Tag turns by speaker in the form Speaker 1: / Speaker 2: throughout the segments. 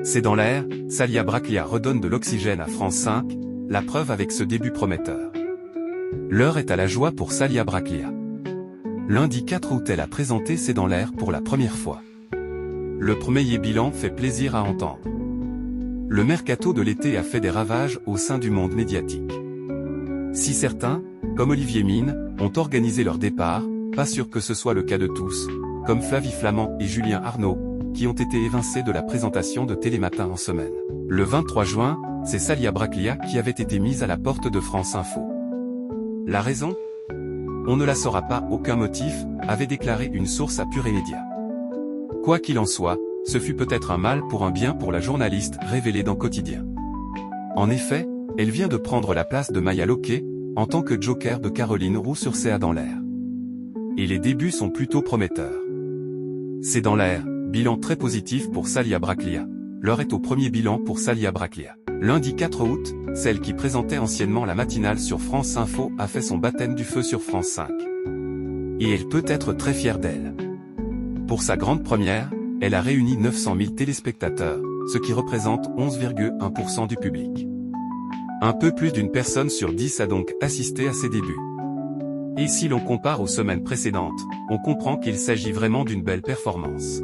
Speaker 1: C'est dans l'air, Salia Braclia redonne de l'oxygène à France 5, la preuve avec ce début prometteur. L'heure est à la joie pour Salia Braclia. Lundi 4 août, elle a présenté C'est dans l'air pour la première fois. Le premier bilan fait plaisir à entendre. Le mercato de l'été a fait des ravages au sein du monde médiatique. Si certains, comme Olivier Mine, ont organisé leur départ, pas sûr que ce soit le cas de tous, comme Flavie Flament et Julien Arnaud, qui ont été évincés de la présentation de Télématin en semaine. Le 23 juin, c'est Salia Braclia qui avait été mise à la porte de France Info. La raison ? On ne la saura pas, aucun motif, avait déclaré une source à Pure Média. Quoi qu'il en soit, ce fut peut-être un mal pour un bien pour la journaliste révélée dans Quotidien. En effet, elle vient de prendre la place de Maya Loquet, en tant que joker de Caroline Roux sur C'est dans l'air. Et les débuts sont plutôt prometteurs. C'est dans l'air, bilan très positif pour Salia Braclia. L'heure est au premier bilan pour Salia Braclia. Lundi 4 août, celle qui présentait anciennement la matinale sur France Info a fait son baptême du feu sur France 5. Et elle peut être très fière d'elle. Pour sa grande première, elle a réuni 900 000 téléspectateurs, ce qui représente 11,1% du public. Un peu plus d'une personne sur 10 a donc assisté à ses débuts. Et si l'on compare aux semaines précédentes, on comprend qu'il s'agit vraiment d'une belle performance.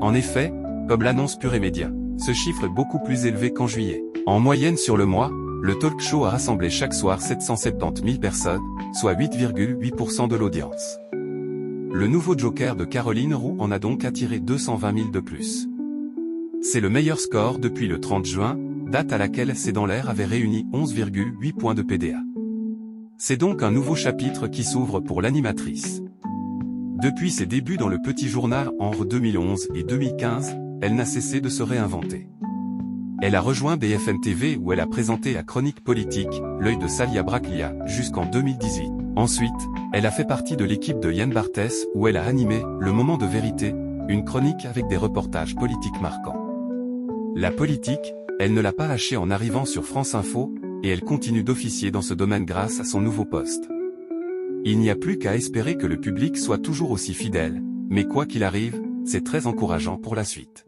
Speaker 1: En effet, comme l'annonce Pure Média, ce chiffre est beaucoup plus élevé qu'en juillet. En moyenne sur le mois, le talk show a rassemblé chaque soir 770 000 personnes, soit 8,8% de l'audience. Le nouveau joker de Caroline Roux en a donc attiré 220 000 de plus. C'est le meilleur score depuis le 30 juin, date à laquelle C'est dans l'air avait réuni 11,8 points de PDA. C'est donc un nouveau chapitre qui s'ouvre pour l'animatrice. Depuis ses débuts dans le petit journal entre 2011 et 2015, elle n'a cessé de se réinventer. Elle a rejoint BFM TV où elle a présenté la chronique politique, L'œil de Salia Braclia, jusqu'en 2018. Ensuite, elle a fait partie de l'équipe de Yann Barthès où elle a animé Le Moment de Vérité, une chronique avec des reportages politiques marquants. La politique, elle ne l'a pas lâchée en arrivant sur France Info, et elle continue d'officier dans ce domaine grâce à son nouveau poste. Il n'y a plus qu'à espérer que le public soit toujours aussi fidèle, mais quoi qu'il arrive, c'est très encourageant pour la suite.